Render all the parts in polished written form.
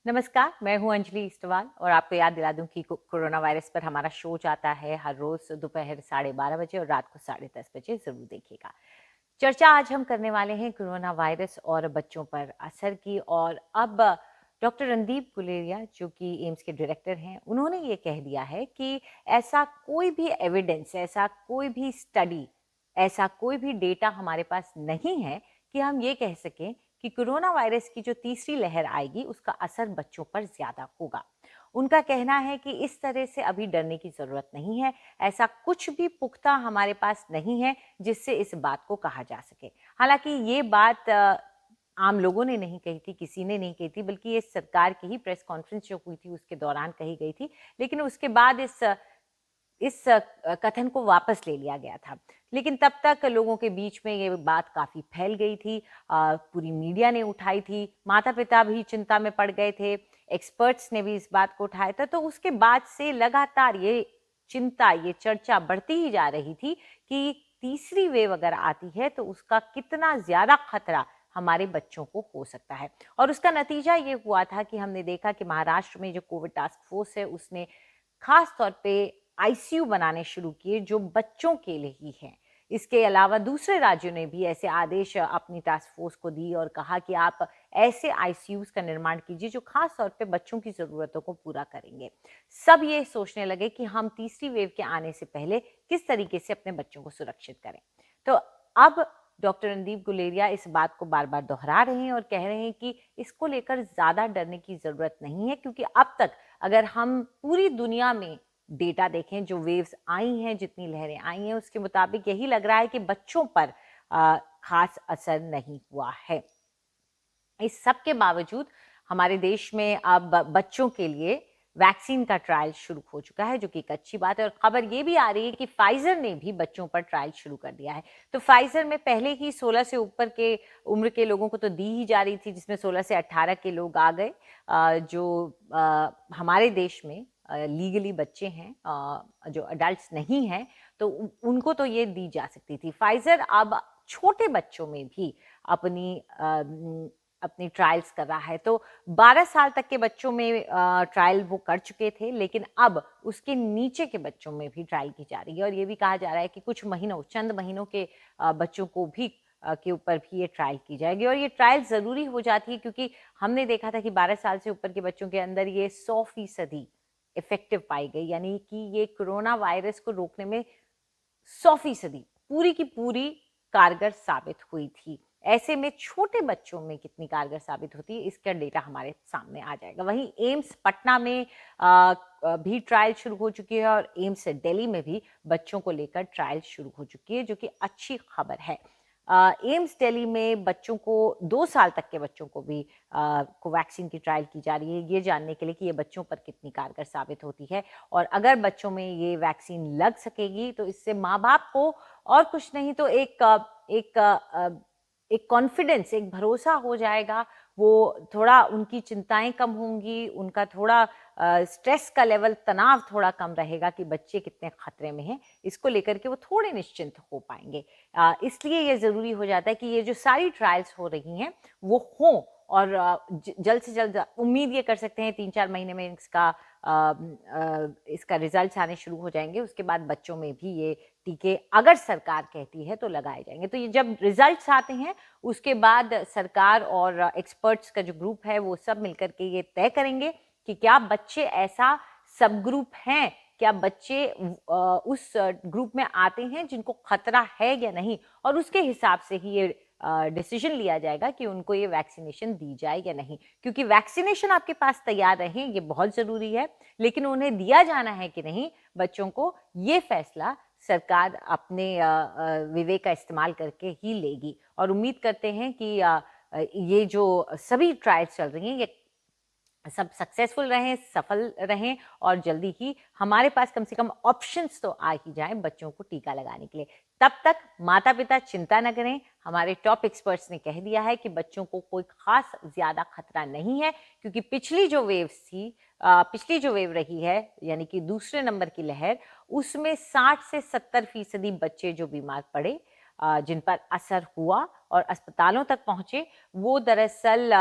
नमस्कार, मैं हूं अंजलि इस्टवाल और आपको याद दिला दूं कि कोरोना वायरस पर हमारा शो जाता है हर रोज दोपहर 12:30 बजे और रात को 10:30 बजे। जरूर देखिएगा। चर्चा आज हम करने वाले हैं कोरोना वायरस और बच्चों पर असर की। और अब डॉक्टर रणदीप गुलेरिया जो कि एम्स के डायरेक्टर हैं, उन्होंने ये कह दिया है कि ऐसा कोई भी एविडेंस, ऐसा कोई भी स्टडी, ऐसा कोई भी डेटा हमारे पास नहीं है कि हम ये कह सकें कि कोरोना वायरस की जो तीसरी लहर आएगी उसका असर बच्चों पर ज्यादा होगा। उनका कहना है कि इस तरह से अभी डरने की जरूरत नहीं है। ऐसा कुछ भी पुख्ता हमारे पास नहीं है जिससे इस बात को कहा जा सके। हालांकि ये बात आम लोगों ने नहीं कही थी, किसी ने नहीं कही थी, बल्कि ये सरकार की ही प्रेस कॉन्फ्रेंस जो हुई थी उसके दौरान कही गई थी। लेकिन उसके बाद इस कथन को वापस ले लिया गया था। लेकिन तब तक लोगों के बीच में ये बात काफ़ी फैल गई थी। पूरी मीडिया ने उठाई थी, माता-पिता भी चिंता में पड़ गए थे, एक्सपर्ट्स ने भी इस बात को उठाया था। तो उसके बाद से लगातार ये चिंता, ये चर्चा बढ़ती ही जा रही थी कि तीसरी वेव अगर आती है तो उसका कितना ज़्यादा खतरा हमारे बच्चों को हो सकता है। और उसका नतीजा ये हुआ था कि हमने देखा कि महाराष्ट्र में जो कोविड टास्क फोर्स है उसने खास तौर पे आईसीयू बनाने शुरू किए जो बच्चों के लिए ही हैं। इसके अलावा दूसरे राज्यों ने भी ऐसे आदेश अपनी टास्क फोर्स को दी और कहा कि आप ऐसे आईसीयूज का निर्माण कीजिए जो खास तौर पे बच्चों की ज़रूरतों को पूरा करेंगे। सब ये सोचने लगे कि हम तीसरी वेव के आने से पहले किस तरीके से अपने बच्चों को सुरक्षित करें। तो अब डॉक्टर रणदीप गुलेरिया इस बात को बार बार दोहरा रहे हैं और कह रहे हैं कि इसको लेकर ज़्यादा डरने की ज़रूरत नहीं है, क्योंकि अब तक अगर हम पूरी दुनिया में डेटा देखें, जो वेव्स आई हैं, जितनी लहरें आई हैं, उसके मुताबिक यही लग रहा है कि बच्चों पर खास असर नहीं हुआ है। इस सब के बावजूद हमारे देश में अब बच्चों के लिए वैक्सीन का ट्रायल शुरू हो चुका है, जो कि एक अच्छी बात है। और खबर ये भी आ रही है कि फाइजर ने भी बच्चों पर ट्रायल शुरू कर दिया है। तो फाइजर में पहले ही 16 से ऊपर के उम्र के लोगों को तो दी ही जा रही थी, जिसमें 16 से 18 के लोग आ गए। जो हमारे देश में लीगली बच्चे हैं, जो अडल्ट्स नहीं हैं, तो उनको तो ये दी जा सकती थी। फाइजर अब छोटे बच्चों में भी अपनी अपनी ट्रायल्स कर रहा है। तो 12 साल तक के बच्चों में ट्रायल वो कर चुके थे, लेकिन अब उसके नीचे के बच्चों में भी ट्रायल की जा रही है। और ये भी कहा जा रहा है कि कुछ महीनों, चंद महीनों के बच्चों को भी के ऊपर भी ये ट्रायल की जाएगी। और ये ट्रायल ज़रूरी हो जाती है क्योंकि हमने देखा था कि 12 साल से ऊपर के बच्चों के अंदर ये 100% इफेक्टिव पाई गई, यानी कि ये कोरोना वायरस को रोकने में 100% पूरी की पूरी कारगर साबित हुई थी। ऐसे में छोटे बच्चों में कितनी कारगर साबित होती है, इसका डेटा हमारे सामने आ जाएगा। वहीं एम्स पटना में भी ट्रायल शुरू हो चुकी है और एम्स दिल्ली में भी बच्चों को लेकर ट्रायल शुरू हो चुकी है, जो कि अच्छी खबर है। एम्स दिल्ली में बच्चों को 2 साल तक के बच्चों को भी कोवैक्सीन की ट्रायल की जा रही है, ये जानने के लिए कि ये बच्चों पर कितनी कारगर साबित होती है। और अगर बच्चों में ये वैक्सीन लग सकेगी तो इससे माँ बाप को और कुछ नहीं तो एक कॉन्फिडेंस, एक भरोसा हो जाएगा। वो थोड़ा, उनकी चिंताएं कम होंगी, उनका थोड़ा स्ट्रेस का लेवल, तनाव थोड़ा कम रहेगा कि बच्चे कितने खतरे में हैं, इसको लेकर के वो थोड़े निश्चिंत हो पाएंगे। इसलिए ये ज़रूरी हो जाता है कि ये जो सारी ट्रायल्स हो रही हैं वो हों। और जल्द से जल्द उम्मीद ये कर सकते हैं 3-4 महीने में इसका रिजल्ट्स आने शुरू हो जाएंगे। उसके बाद बच्चों में भी ये टीके, अगर सरकार कहती है, तो लगाए जाएंगे। तो ये जब रिजल्ट्स आते हैं उसके बाद सरकार और एक्सपर्ट्स का जो ग्रुप है वो सब मिलकर के ये तय करेंगे कि क्या बच्चे ऐसा सब ग्रुप हैं, क्या बच्चे उस ग्रुप में आते हैं जिनको खतरा है या नहीं। और उसके हिसाब से ही ये डिसीजन लिया जाएगा कि उनको ये वैक्सीनेशन दी जाए या नहीं। क्योंकि वैक्सीनेशन आपके पास तैयार रहे ये बहुत ज़रूरी है, लेकिन उन्हें दिया जाना है कि नहीं बच्चों को, ये फैसला सरकार अपने विवेक का इस्तेमाल करके ही लेगी। और उम्मीद करते हैं कि ये जो सभी ट्रायल्स चल रही हैं ये सब सक्सेसफुल रहें, सफल रहें और जल्दी ही हमारे पास कम से कम ऑप्शंस तो आ ही जाएं बच्चों को टीका लगाने के लिए। तब तक माता पिता चिंता न करें। हमारे टॉप एक्सपर्ट्स ने कह दिया है कि बच्चों को कोई खास ज्यादा खतरा नहीं है, क्योंकि पिछली जो वेव रही है, यानी कि दूसरे नंबर की लहर, उसमें 60 से 70% बच्चे जो बीमार पड़े, जिन पर असर हुआ और अस्पतालों तक पहुंचे, वो दरअसल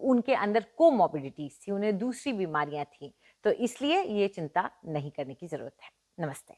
उनके अंदर कोमॉर्बिडिटीज थी, उन्हें दूसरी बीमारियां थी, तो इसलिए ये चिंता नहीं करने की जरूरत है। नमस्ते।